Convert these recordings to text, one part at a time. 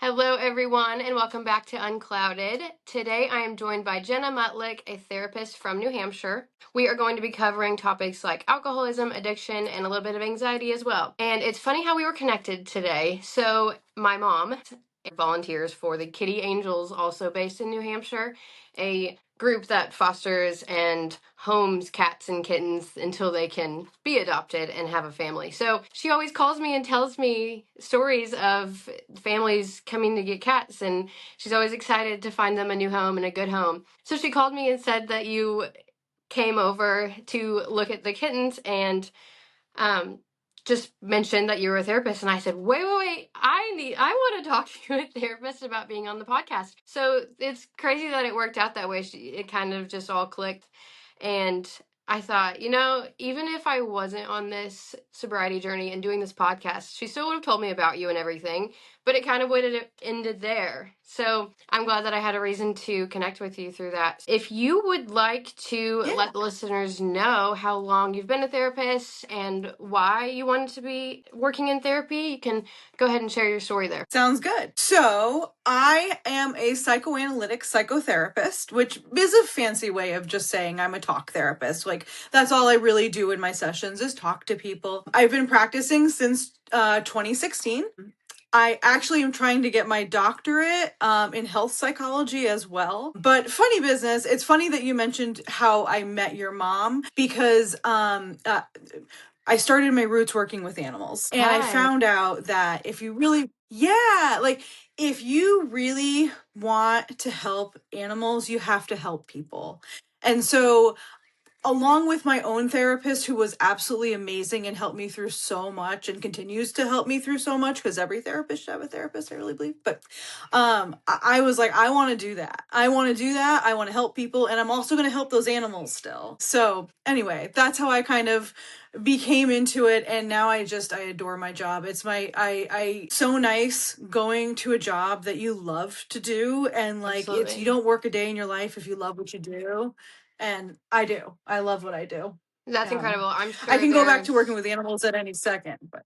Hello, everyone, and welcome back to Unclouded. Today, I am joined by Jenna Mutlick, a therapist from New Hampshire. We are going to be covering topics like alcoholism, addiction, and a little bit of anxiety as well. And it's funny how we were connected today. So, my mom volunteers for the Kitty Angels, also based in New Hampshire, a group that fosters and homes cats and kittens until they can be adopted and have a family. So she always calls me and tells me stories of families coming to get cats, and she's always excited to find them a new home and a good home. So she called me and said that you came over to look at the kittens and just mentioned that you were a therapist, and I said, wait, I want to talk to a therapist about being on the podcast. So it's crazy that it worked out that way. It kind of just all clicked, and I thought, even if I wasn't on this sobriety journey and doing this podcast, she still would have told me about you and everything, but it kind of would have ended there. So I'm glad that I had a reason to connect with you through that. If you would like to let the listeners know how long you've been a therapist and why you wanted to be working in therapy, you can go ahead and share your story there. Sounds good. So I am a psychoanalytic psychotherapist, which is a fancy way of just saying I'm a talk therapist. Like, that's all I really do in my sessions is talk to people. I've been practicing since 2016. I actually am trying to get my doctorate in health psychology as well. But funny business, it's funny that you mentioned how I met your mom, because I started my roots working with animals. And I found out that if you really, if you really want to help animals, you have to help people. And so, along with my own therapist, who was absolutely amazing and helped me through so much and continues to help me through so much, because every therapist should have a therapist, I really believe. But I was like, I want to do that. I want to do that. I want to help people. And I'm also going to help those animals still. So anyway, that's how I kind of became into it. And now I adore my job. It's I so nice going to a job that you love to do. And like, you don't work a day in your life if you love what you do. And I do. I love what I do. That's incredible. I'm sure I can go back to working with animals at any second. But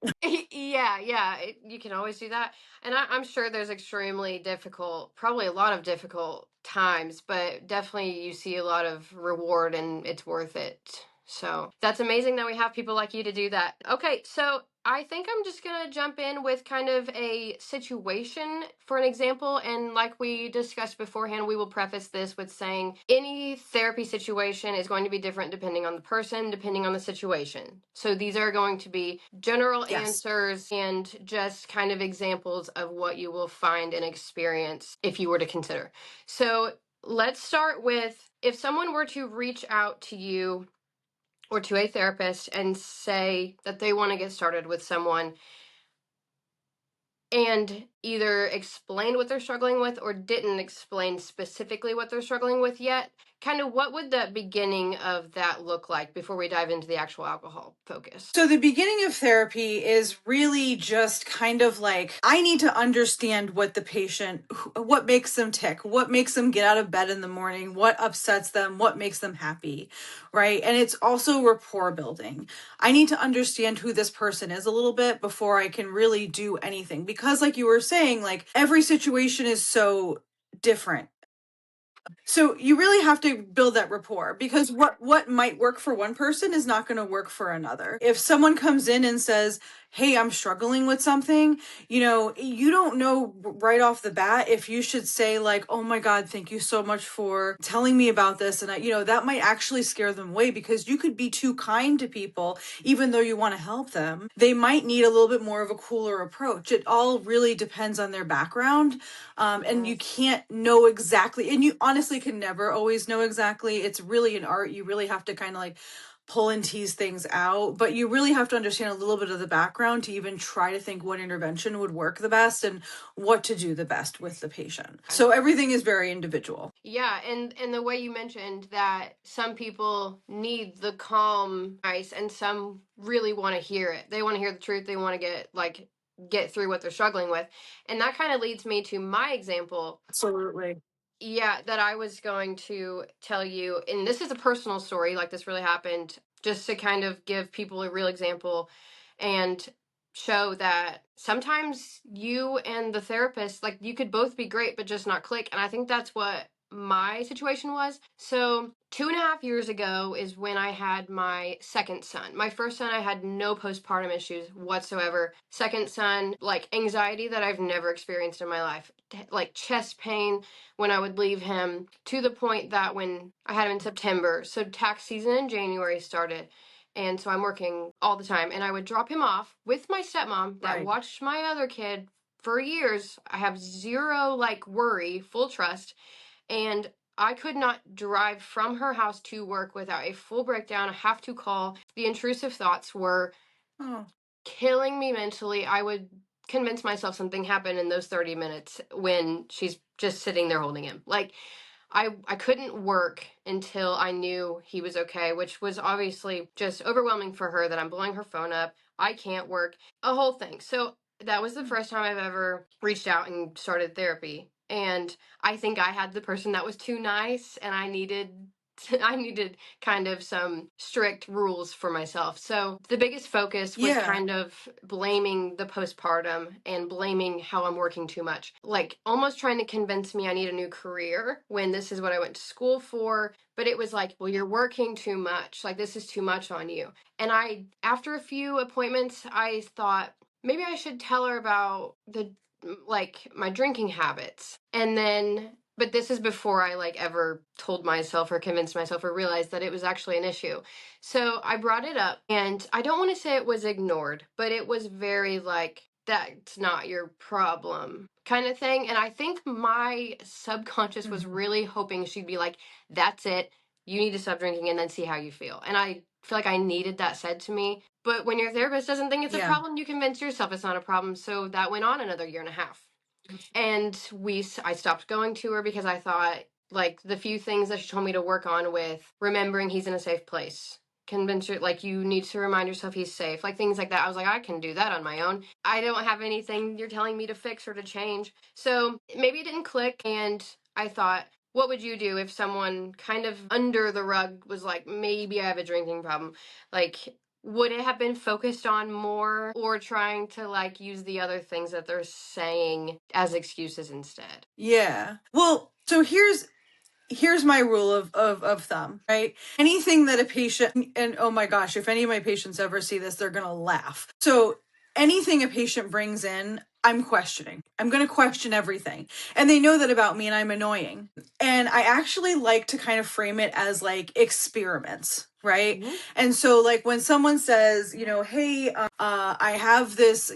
yeah, you can always do that. And I'm sure there's extremely difficult, probably a lot of difficult times, but definitely you see a lot of reward and it's worth it. So that's amazing that we have people like you to do that. Okay, so I think I'm just going to jump in with kind of a situation for an example. And like we discussed beforehand, we will preface this with saying any therapy situation is going to be different depending on the person, depending on the situation. So these are going to be general answers and just kind of examples of what you will find and experience if you were to consider. So let's start with, if someone were to reach out to you or to a therapist and say that they want to get started with someone and either explained what they're struggling with or didn't explain specifically what they're struggling with yet, kind of what would the beginning of that look like before we dive into the actual alcohol focus? So the beginning of therapy is really just kind of like, I need to understand what the patient, what makes them tick, what makes them get out of bed in the morning, what upsets them, what makes them happy, right? And it's also rapport building. I need to understand who this person is a little bit before I can really do anything. Because like you were saying, like every situation is so different. So you really have to build that rapport, because what might work for one person is not going to work for another. If someone comes in and says, hey, I'm struggling with something, you don't know right off the bat if you should say like, oh my God, thank you so much for telling me about this. And that might actually scare them away, because you could be too kind to people, even though you want to help them. They might need a little bit more of a cooler approach. It all really depends on their background. And you can't know exactly, and you honestly can never always know exactly. It's really an art. You really have to kind of like pull and tease things out, but you really have to understand a little bit of the background to even try to think what intervention would work the best and what to do the best with the patient. So everything is very individual. Yeah, and the way you mentioned that some people need the calm ice and some really want to hear it. They want to hear the truth. They want to get through what they're struggling with. And that kind of leads me to my example. Absolutely. Yeah, that I was going to tell you, and this is a personal story, like this really happened, just to kind of give people a real example. And show that sometimes you and the therapist, like, you could both be great but just not click. And I think that's what my situation was. So 2.5 years ago is when I had my second son. My first son, I had no postpartum issues whatsoever. Second son, like, anxiety that I've never experienced in my life, like chest pain when I would leave him, to the point that when I had him in September, so tax season in January started, and so I'm working all the time, and I would drop him off with my stepmom that Right. watched my other kid for years. I have zero, like, worry, full trust. And I could not drive from her house to work without a full breakdown. I have to call. The intrusive thoughts were Oh, killing me mentally. I would convince myself something happened in those 30 minutes when she's just sitting there holding him. Like, I couldn't work until I knew he was okay, which was obviously just overwhelming for her, that I'm blowing her phone up. I can't work, a whole thing. So that was the first time I've ever reached out and started therapy. And I think I had the person that was too nice, and I needed I needed kind of some strict rules for myself. So the biggest focus was yeah. kind of blaming the postpartum and blaming how I'm working too much. Like, almost trying to convince me I need a new career when this is what I went to school for. But it was like, well, you're working too much. Like, this is too much on you. And after a few appointments, I thought maybe I should tell her about like, my drinking habits. And then, but this is before I, like, ever told myself or convinced myself or realized that it was actually an issue. So I brought it up, and I don't want to say it was ignored, but it was very like, that's not your problem kind of thing. And I think my subconscious was Mhm. really hoping she'd be like, that's it, you need to stop drinking and then see how you feel. And I feel like I needed that said to me. But when your therapist doesn't think it's a Yeah. problem, you convince yourself it's not a problem. So that went on another year and a half. And I stopped going to her because I thought, like, the few things that she told me to work on with remembering he's in a safe place, convince her, like, you need to remind yourself he's safe, like, things like that. I was like, I can do that on my own. I don't have anything you're telling me to fix or to change. So maybe it didn't click. And I thought, what would you do if someone kind of under the rug was like, maybe I have a drinking problem? Like, would it have been focused on more, or trying to, like, use the other things that they're saying as excuses instead? Yeah. Well, so here's my rule of thumb, right? Anything that a patient, and oh my gosh, if any of my patients ever see this, they're gonna laugh. So anything a patient brings in, I'm questioning. I'm gonna question everything. And they know that about me, and I'm annoying. And I actually like to kind of frame it as like experiments, right? Mm-hmm. And so, like, when someone says, hey, I have this,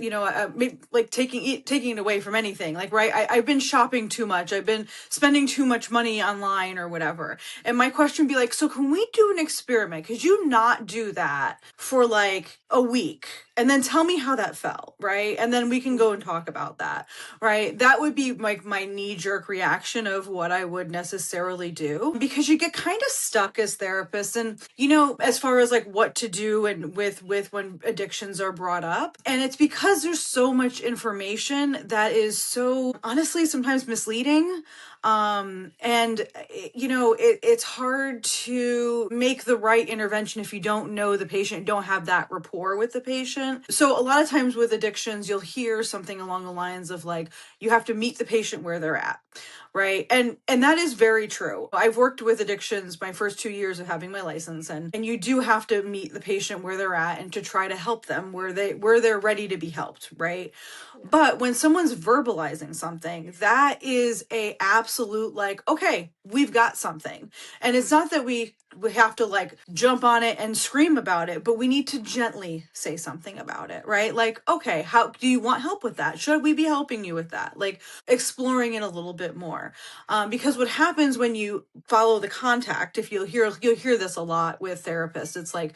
like, taking it away from anything, like, right, I've been shopping too much, I've been spending too much money online or whatever, and my question would be like, so can we do an experiment? Could you not do that for like a week and then tell me how that felt, right? And then we can go and talk about that, right? That would be like my knee-jerk reaction of what I would necessarily do, because you get kind of stuck as therapists, and as far as like what to do, and with when addictions are brought up, and it's because there's so much information that is so honestly sometimes misleading. And it's hard to make the right intervention if you don't know the patient, don't have that rapport with the patient. So a lot of times with addictions, you'll hear something along the lines of like, you have to meet the patient where they're at, right? And that is very true. I've worked with addictions my first 2 years of having my license, and you do have to meet the patient where they're at and to try to help them where they're ready to be helped, right? But when someone's verbalizing something, that is a absolute like, okay, we've got something. And it's not that we have to like jump on it and scream about it, but we need to gently say something about it, right? Like, okay, how do you want help with that? Should we be helping you with that? Like, exploring it a little bit more. Because what happens when you follow the contact, if you'll hear this a lot with therapists, it's like,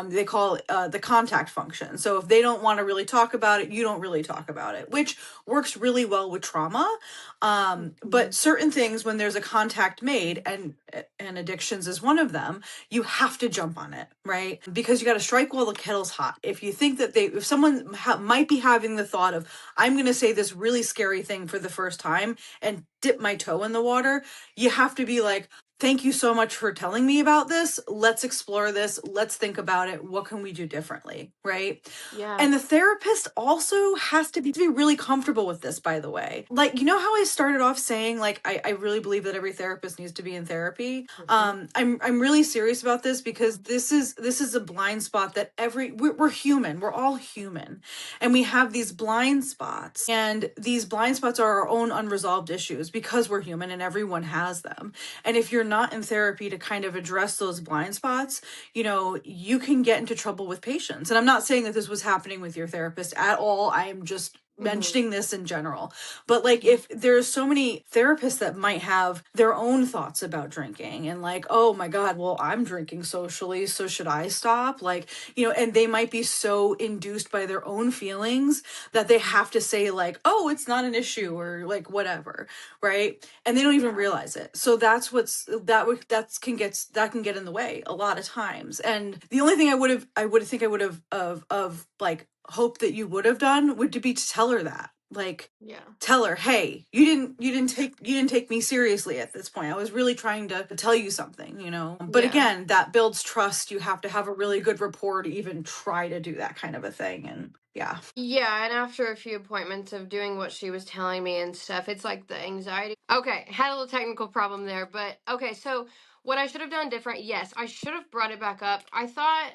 they call it the contact function. So if they don't want to really talk about it, you don't really talk about it, which works really well with trauma. But certain things, when there's a contact made, and addictions is one of them, you have to jump on it, right? Because you got to strike while the kettle's hot. If you think that if someone might be having the thought of, I'm going to say this really scary thing for the first time and dip my toe in the water, you have to be like, thank you so much for telling me about this. Let's explore this. Let's think about it. What can we do differently? Right. Yeah. And the therapist also has to be really comfortable with this, by the way. Like, you know how I started off saying, like, I really believe that every therapist needs to be in therapy. I'm really serious about this, because this is a blind spot that we're human. We're all human. And we have these blind spots. And these blind spots are our own unresolved issues, because we're human and everyone has them. And if you're not in therapy to kind of address those blind spots, you can get into trouble with patients. And I'm not saying that this was happening with your therapist at all. I am just mentioning this in general. But like, if there's so many therapists that might have their own thoughts about drinking, and like, oh my God, well, I'm drinking socially, so should I stop? Like, and they might be so induced by their own feelings that they have to say like, oh, it's not an issue, or like whatever, right? And they don't even realize it. So that's that can get in the way a lot of times. And the only thing I would have of like hope that you would have done would be to tell her that. Like, tell her, hey, you didn't take me seriously at this point. I was really trying to tell you something, But again, that builds trust. You have to have a really good rapport to even try to do that kind of a thing. And yeah. Yeah, and after a few appointments of doing what she was telling me and stuff, it's like the anxiety. Okay, had a little technical problem there, but okay, so what I should have done different, yes, I should have brought it back up. I thought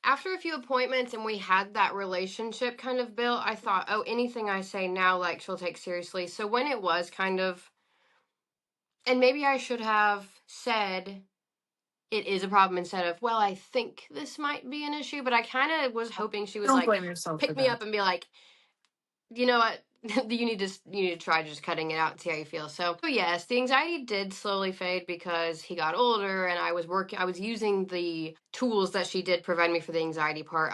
after a few appointments and we had that relationship kind of built, I thought, oh, anything I say now, like, she'll take seriously. So when it was kind of, and maybe I should have said it is a problem instead of, well, I think this might be an issue, but I kind of was hoping she was Don't like, blame yourself pick for me that. up and be like, you know what? you need to try just cutting it out and see how you feel. So yes, the anxiety did slowly fade because he got older and I was using the tools that she did provide me for the anxiety part.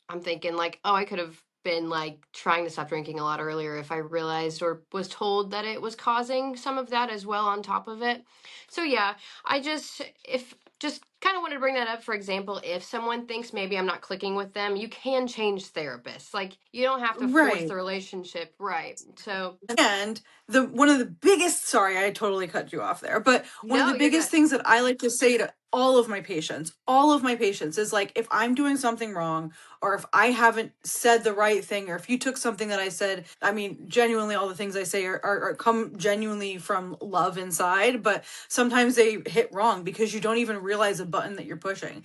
I'm thinking like, oh, I could have been like trying to stop drinking a lot earlier if I realized or was told that it was causing some of that as well on top of it. So yeah, just kind of wanted to bring that up. For example, if someone thinks maybe I'm not clicking with them, you can change therapists. Like, you don't have to force the relationship, right? So, and one of the biggest, sorry, I totally cut you off there, but one of no, the you're biggest good. things that I like to say to all of my patients is like, if I'm doing something wrong, or if I haven't said the right thing, or if you took something that I said, I mean, genuinely, all the things I say are come genuinely from love inside, but sometimes they hit wrong because you don't even realize a button that you're pushing,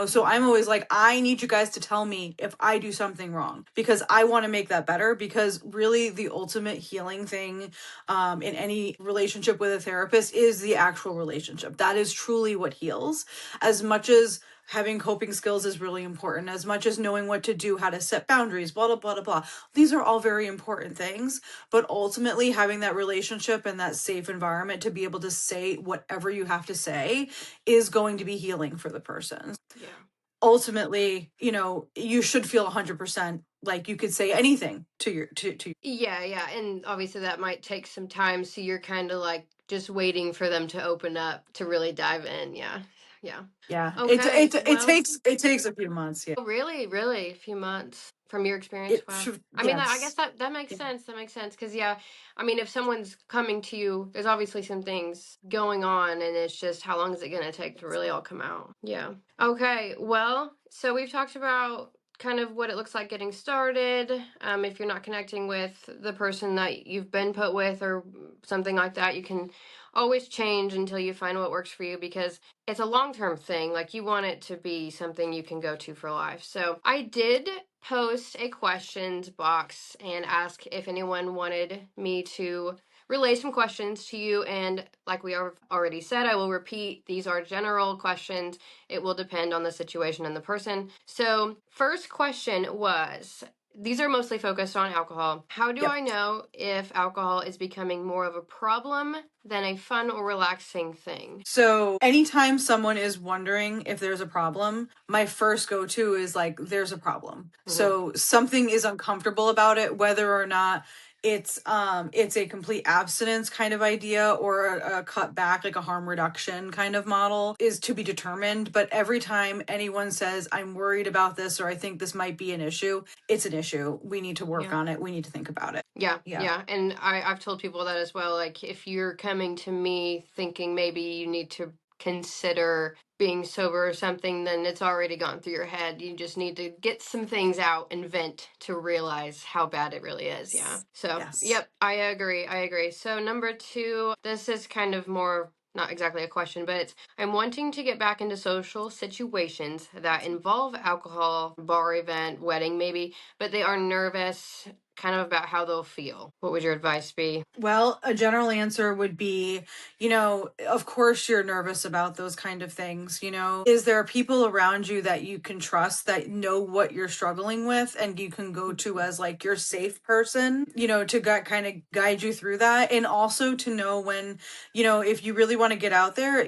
So I'm always like, I need you guys to tell me if I do something wrong, because I want to make that better, because really the ultimate healing thing in any relationship with a therapist is the actual relationship. That is truly what heals. As much as having coping skills is really important, as much as knowing what to do, how to set boundaries, blah, blah, blah, blah, blah. These are all very important things. But ultimately, having that relationship and that safe environment to be able to say whatever you have to say is going to be healing for the person. Yeah. Ultimately, you should feel 100% like you could say anything to your Yeah, and obviously that might take some time, so you're kind of like just waiting for them to open up to really dive in. Yeah. Yeah. Okay, well, It takes a few months. Yeah. oh, really, a few months from your experience. It Wow. should. I mean, I guess Yes. that makes sense. That makes sense because yeah, I mean, if someone's coming to you, there's obviously some things going on, and it's just how long is it going to take to really all come out? Yeah. Okay. Well, so we've talked about kind of what it looks like getting started. If you're not connecting with the person that you've been put with or something like that, you can always change until you find what works for you because it's a long-term thing. Like, you want it to be something you can go to for life. So I did post a questions box and ask if anyone wanted me to relay some questions to you, and like we already said, I will repeat, these are general questions. It will depend on the situation and the person. So first question was, these are mostly focused on alcohol. How do I know if alcohol is becoming more of a problem than a fun or relaxing thing? So anytime someone is wondering if there's a problem, my first go-to is like, there's a problem. So something is uncomfortable about it, whether or not it's a complete abstinence kind of idea, or a cut back, like a harm reduction kind of model, is to be determined. But every time anyone says, I'm worried about this, or I think this might be an issue, it's an issue. We need to work on it. We need to think about it. Yeah. And I've told people that as well. Like, if you're coming to me thinking maybe you need to consider being sober or something, then it's already gone through your head. You just need to get some things out and vent to realize how bad it really is. Yeah. So, Yes. yep, I agree. So, number 2, this is kind of more not exactly a question, but it's I'm wanting to get back into social situations that involve alcohol, bar event, wedding maybe, but they are nervous kind of about how they'll feel. What would your advice be? Well, a general answer would be, of course you're nervous about those kind of things. Is there people around you that you can trust, that know what you're struggling with, and you can go to as like your safe person, to kind of guide you through that? And also to know when, if you really want to get out there,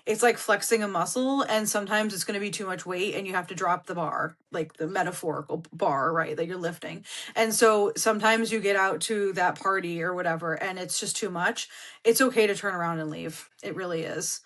it's like flexing a muscle, and sometimes it's going to be too much weight and you have to drop the bar, like the metaphorical bar, right, that you're lifting. And so sometimes you get out to that party or whatever and it's just too much. It's okay to turn around and leave. It really is.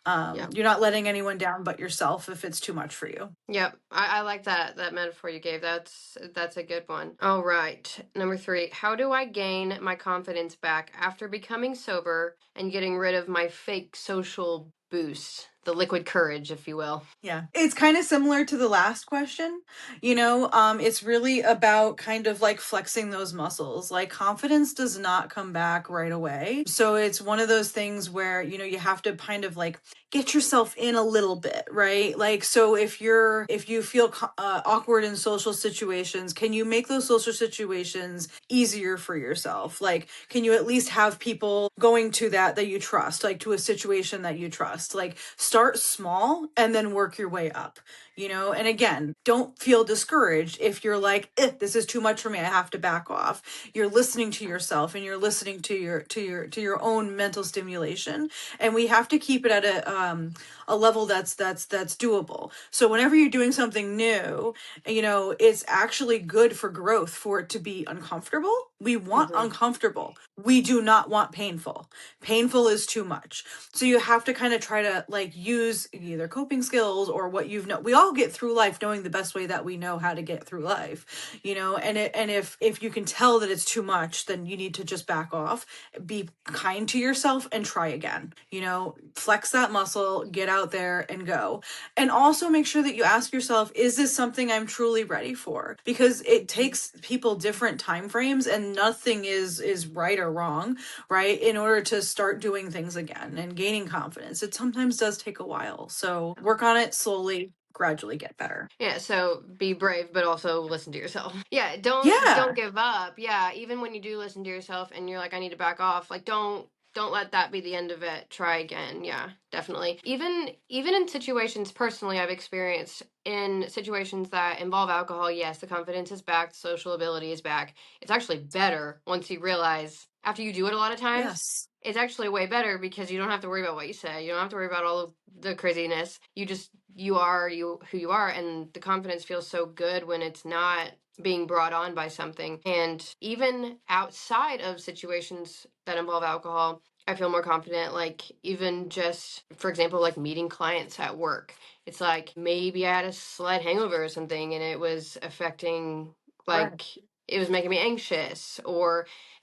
You're not letting anyone down but yourself if it's too much for you. Yep. I like that metaphor you gave. That's a good one. All right. Number 3, how do I gain my confidence back after becoming sober and getting rid of my fake social boost? The liquid courage, if you will. Yeah. It's kind of similar to the last question. It's really about kind of like flexing those muscles. Like, confidence does not come back right away. So it's one of those things where, you have to kind of like get yourself in a little bit, right? Like, so if you feel awkward in social situations, can you make those social situations easier for yourself? Like, can you at least have people going to that you trust, like to a situation that you trust? Like, start small and then work your way up. And again, don't feel discouraged if you're like, this is too much for me, I have to back off. You're listening to yourself and you're listening to your own mental stimulation, and we have to keep it at a level that's doable. So whenever you're doing something new, it's actually good for growth for it to be uncomfortable. We want uncomfortable. We do not want painful. Painful is too much. So you have to kind of try to like use either coping skills or what we all get through life knowing the best way that we know how to get through life, and if you can tell that it's too much, then you need to just back off, be kind to yourself, and try again. Flex that muscle, get out there and go. And also make sure that you ask yourself, is this something I'm truly ready for? Because it takes people different time frames, and nothing is right or wrong, right? In order to start doing things again and gaining confidence, it sometimes does take a while. So work on it slowly, gradually get better. Yeah, so be brave, but also listen to yourself. Yeah, don't give up. Yeah, even when you do listen to yourself and you're like, I need to back off, like don't let that be the end of it. Try again. Yeah, definitely. Even in situations personally I've experienced, in situations that involve alcohol, yes, the confidence is back, the social ability is back. It's actually better once you realize after you do it a lot of times. Yes. It's actually way better because you don't have to worry about what you say. You don't have to worry about all of the craziness. You are who you are, and the confidence feels so good when it's not being brought on by something. And even outside of situations that involve alcohol, I feel more confident. Like, even just, for example, like meeting clients at work. It's like maybe I had a slight hangover or something and it was affecting, like, it was making me anxious,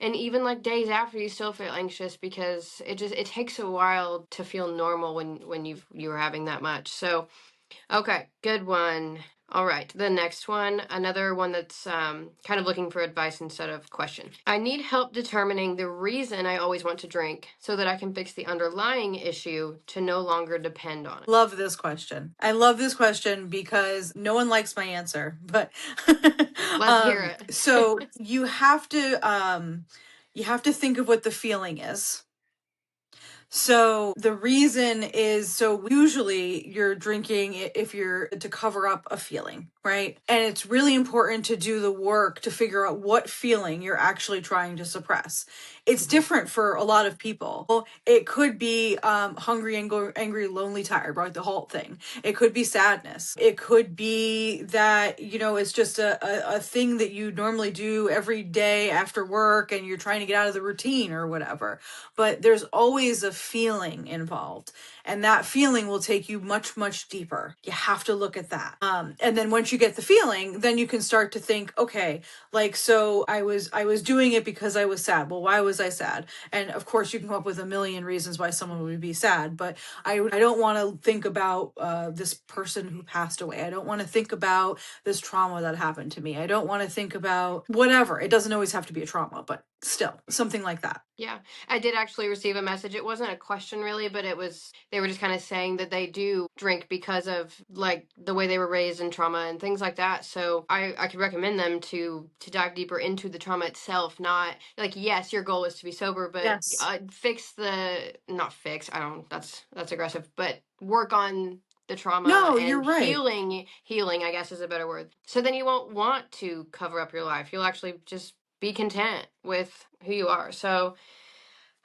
and even like days after you still feel anxious because it takes a while to feel normal when you're having that much. So, okay, good one. All right, the next one, another one that's kind of looking for advice instead of question. I need help determining the reason I always want to drink so that I can fix the underlying issue to no longer depend on it. Love this question. I love this question because no one likes my answer, but Let's hear it. So you have to think of what the feeling is. So the reason is, so usually you're drinking if you're to cover up a feeling, right? And it's really important to do the work to figure out what feeling you're actually trying to suppress. It's different for a lot of people. It could be hungry, angry, lonely, tired, right? The whole thing. It could be sadness. It could be that, it's just a thing that you normally do every day after work and you're trying to get out of the routine or whatever. But there's always a feeling involved. And that feeling will take you much, much deeper. You have to look at that. And then once you get the feeling, then you can start to think, okay, so I was doing it because I was sad. Well, why was I sad? And of course you can come up with a million reasons why someone would be sad, but I don't want to think about this person who passed away. I don't want to think about this trauma that happened to me. I don't want to think about whatever. It doesn't always have to be a trauma, but still something like that. Yeah, I did actually receive a message. It wasn't a question really, but they were just kind of saying that they do drink because of like the way they were raised in trauma and things like that. So I could recommend them to dive deeper into the trauma itself, not like, yes, your goal is to be sober, but Yes. not fix, I don't, that's aggressive, but work on the trauma No, you're and right. healing, I guess is a better word. So then you won't want to cover up your life. You'll actually just be content with who you are. So,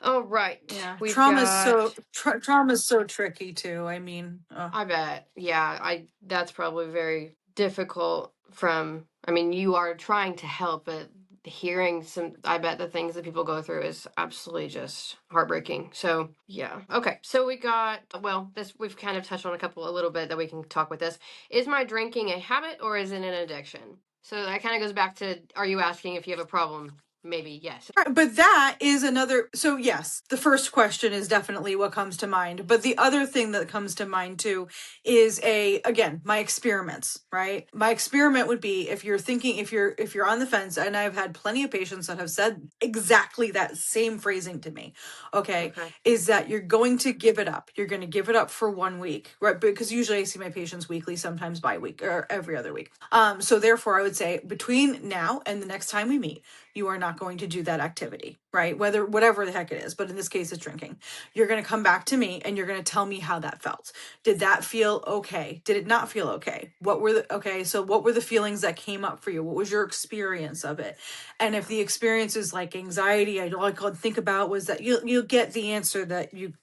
all right, Yeah, we've trauma's got. trauma's so tricky too. I mean, I bet, yeah, that's probably very difficult. I mean, you are trying to help, but hearing I bet the things that people go through is absolutely just heartbreaking. So, yeah. Okay, so we've kind of touched on a little bit that we can talk with this. Is my drinking a habit or is it an addiction? So that kind of goes back to, are you asking if you have a problem? Maybe, yes. right, but that is another. So yes, the first question is definitely what comes to mind. But the other thing that comes to mind too is again, my experiments, right? My experiment would be if you're on the fence, and I've had plenty of patients that have said exactly that same phrasing to me. Okay, Okay. is that you're going to give it up. You're going to give it up for 1 week, right? Because usually I see my patients weekly, sometimes bi-week or every other week. So therefore I would say between now and the next time we meet, you are not going to do that activity, right? Whatever the heck it is, but in this case, it's drinking. You're going to come back to me and you're going to tell me how that felt. Did that feel okay? Did it not feel okay? So what were the feelings that came up for you? What was your experience of it? And if the experience is like anxiety, all I could think about was that you'll get the answer that you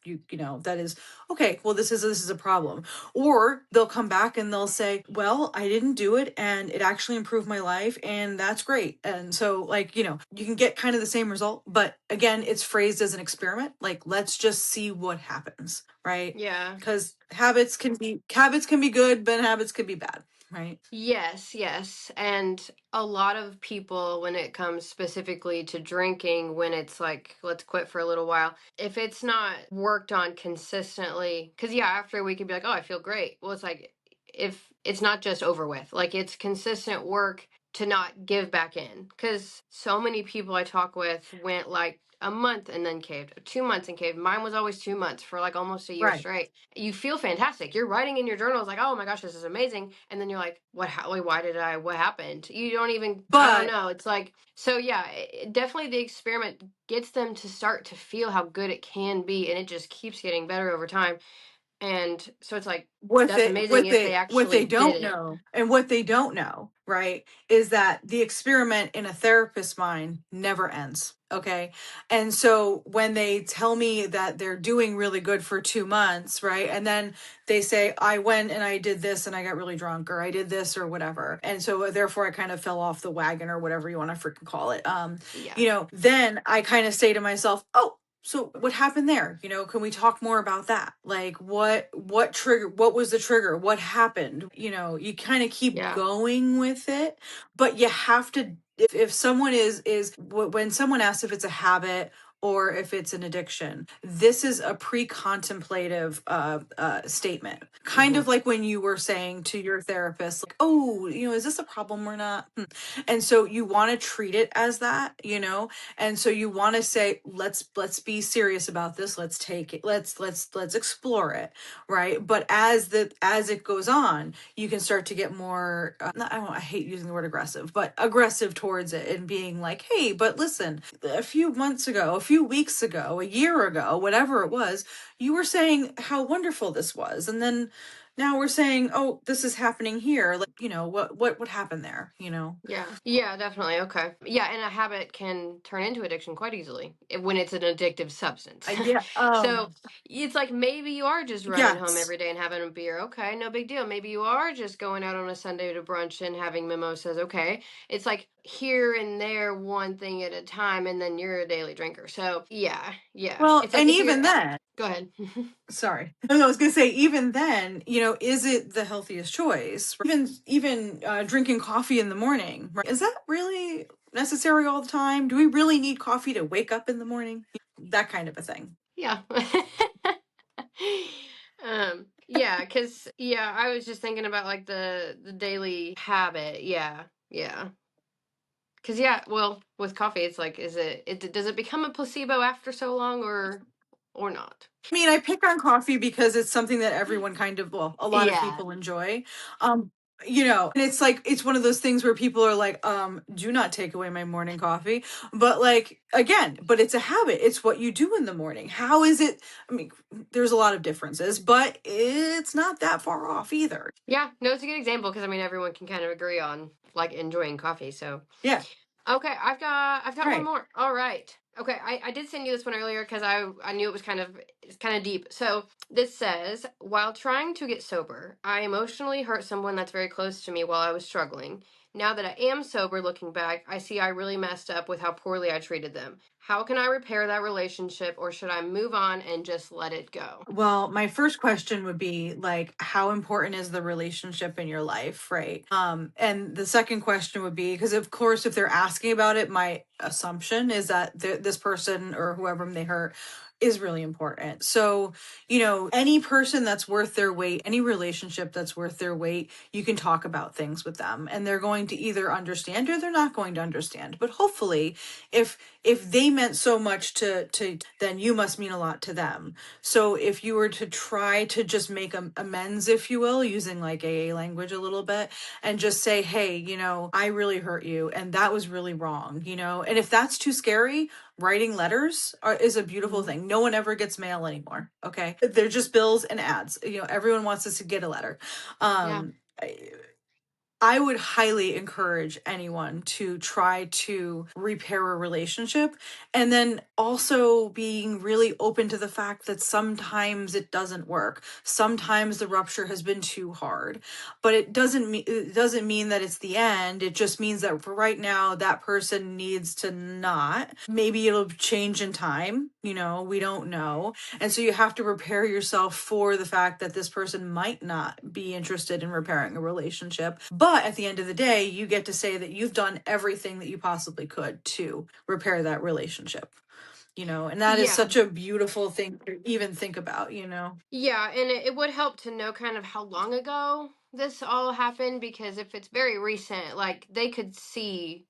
that is, okay, well, this is a problem. Or they'll come back and they'll say, well, I didn't do it and it actually improved my life and that's great. And so you can get kind of the same result, but again, it's phrased as an experiment. Like, let's just see what happens, right? Yeah. Because habits can be good, but habits can be bad, right? Yes. And a lot of people, when it comes specifically to drinking, when it's like, let's quit for a little while, if it's not worked on consistently, because yeah, after a week, you'd be like, oh, I feel great. Well, it's like, if it's not just over with, like it's consistent work to not give back in. Because so many people I talk with went like a month and then caved, 2 months and caved. Mine was always 2 months for like almost a year Right. straight. You feel fantastic. You're writing in your journals like, oh my gosh, this is amazing. And then you're like, what happened? You don't even, I don't But know. It's like, so yeah, definitely the experiment gets them to start to feel how good it can be. And it just keeps getting better over time. And so it's like, that's amazing if they what actually they did don't it. know, and what they don't know, right, is that the experiment in a therapist's mind never ends. Okay. And so when they tell me that they're doing really good for 2 months, right, and then they say, I went and I did this and I got really drunk, or I did this or whatever, and so therefore I kind of fell off the wagon, or whatever you want to freaking call it, Yeah. then I kind of say to myself, oh, so what happened there? Can we talk more about that? Like, what was the trigger? What happened? You kind of keep Yeah. going with it, but you have to, if someone when someone asks if it's a habit or if it's an addiction, this is a pre-contemplative statement. Kind Hmm. of like when you were saying to your therapist, like, oh, is this a problem or not? And so you want to treat it as that, and so you want to say, let's be serious about this. Let's take it. Let's explore it, right? But as it goes on, you can start to get more. I hate using the word aggressive, but aggressive towards it, and being like, hey, but listen, a few months ago, a few weeks ago, a year ago, whatever it was, you were saying how wonderful this was, and then now we're saying, oh, this is happening here. Like, what happened there, Yeah, definitely. Okay. Yeah, and a habit can turn into addiction quite easily when it's an addictive substance. Yeah. So it's like maybe you are just running home Yes. every day and having a beer. Okay, no big deal. Maybe you are just going out on a Sunday to brunch and having mimosas. Okay. It's like here and there, one thing at a time, and then you're a daily drinker. So yeah, yeah. Well, It's like and if you're, even then, go ahead. sorry. I was going to say, even then, is it the healthiest choice? Even drinking coffee in the morning, right? Is that really necessary all the time? Do we really need coffee to wake up in the morning? That kind of a thing. Yeah. Yeah, because yeah, I was just thinking about like the daily habit. Yeah, yeah. Because yeah, well, with coffee, it's like, does it become a placebo after so long, or not? I mean, I pick on coffee because it's something that everyone kind of, well, a lot of Yeah, people enjoy. And it's like, it's one of those things where people are like, do not take away my morning coffee. But like, again, but it's a habit. It's what you do in the morning. How is it? I mean, there's a lot of differences, but it's not that far off either. yeah. No, it's a good example because I mean everyone can kind of agree on like enjoying coffee. So Yeah. okay, I've got one Right. more. All right. Okay, I did send you this one earlier because I knew it's kind of deep. So this says, while trying to get sober, I emotionally hurt someone that's very close to me while I was struggling. Now that I am sober, looking back, I see I really messed up with how poorly I treated them. How can I repair that relationship, or should I move on and just let it go? Well, my first question would be like, how important is the relationship in your life, right? And the second question would be, because of course, if they're asking about it, my assumption is that this person or whoever they hurt is really important. So, any person that's worth their weight, any relationship that's worth their weight, you can talk about things with them, and they're going to either understand or they're not going to understand. But hopefully, if they meant so much to then you must mean a lot to them. So if you were to try to just make amends, if you will, using like AA language a little bit, and just say, hey, I really hurt you and that was really wrong, and if that's too scary, writing letters is a beautiful Mhm. thing. No one ever gets mail anymore. Okay. They're just bills and ads. Everyone wants us to get a letter. Yeah. Um, I would highly encourage anyone to try to repair a relationship, and then also being really open to the fact that sometimes it doesn't work. Sometimes the rupture has been too hard, but it doesn't mean that it's the end. It just means that for right now that person needs to not. Maybe it'll change in time, we don't know. And so you have to prepare yourself for the fact that this person might not be interested in repairing a relationship. But at the end of the day, you get to say that you've done everything that you possibly could to repair that relationship. And that is Yeah. such a beautiful thing to even think about. Yeah, and it would help to know kind of how long ago this all happened, because if it's very recent, like they could see,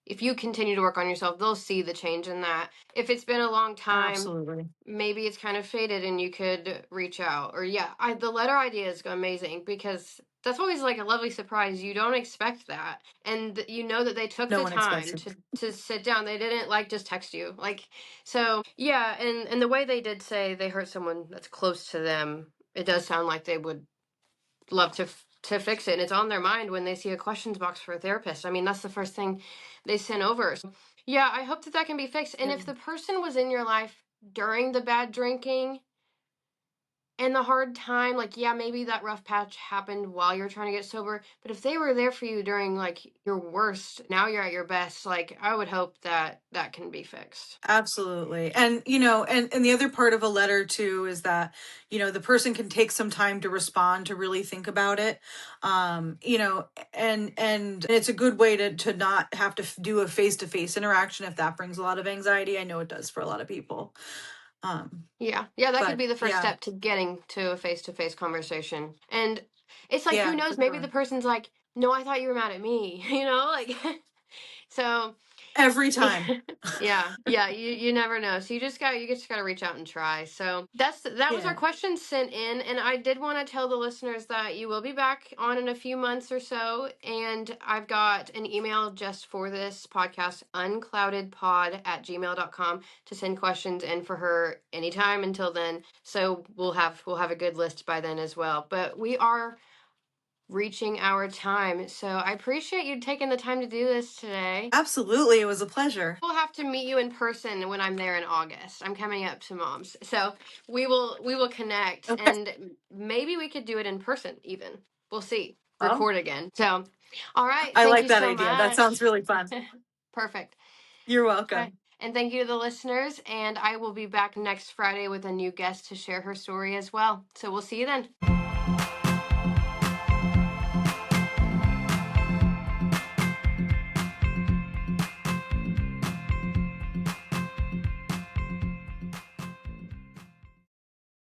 if you continue to work on yourself, they'll see the change in that. If it's been a long time, Absolutely. maybe it's kind of faded and you could reach out. Or yeah, the letter idea is amazing because that's always like a lovely surprise. You don't expect that. And you know that they took No the one expects time it. to sit down. They didn't like just text you. Like, so yeah, and the way they did say they hurt someone that's close to them, it does sound like they would love to fix it, and it's on their mind when they see a questions box for a therapist. I mean, that's the first thing they send over. So, yeah, I hope that that can be fixed. And Yeah. if the person was in your life during the bad drinking and the hard time, like, yeah, maybe that rough patch happened while you're trying to get sober, but if they were there for you during like your worst, now you're at your best, like I would hope that that can be fixed. Absolutely. And and the other part of a letter too is that, the person can take some time to respond, to really think about it. And it's a good way to not have to do a face-to-face interaction if that brings a lot of anxiety. I know it does for a lot of people. Yeah, yeah, that could But be the first yeah. step to getting to a face-to-face conversation. And it's like, who Yeah, knows, for maybe the sure. person's like, no, I thought you were mad at me, like, so every time. Yeah, you never know. So you just gotta reach out and try. So that was our Yeah. question sent in, and I did want to tell the listeners that you will be back on in a few months or so, and I've got an email just for this podcast, uncloudedpod@gmail.com, to send questions in for her anytime until then. So we'll have a good list by then as well. But we are reaching our time. So I appreciate you taking the time to do this today. Absolutely. It was a pleasure. We'll have to meet you in person when I'm there in August. I'm coming up to Mom's. So we will connect, Okay. and maybe we could do it in person even. We'll see. Oh, Record again. So all right, I thank like you that so idea. That sounds much. really fun. Perfect. You're All right. welcome. And thank you to the listeners, and I will be back next Friday with a new guest to share her story as well. So we'll see you then.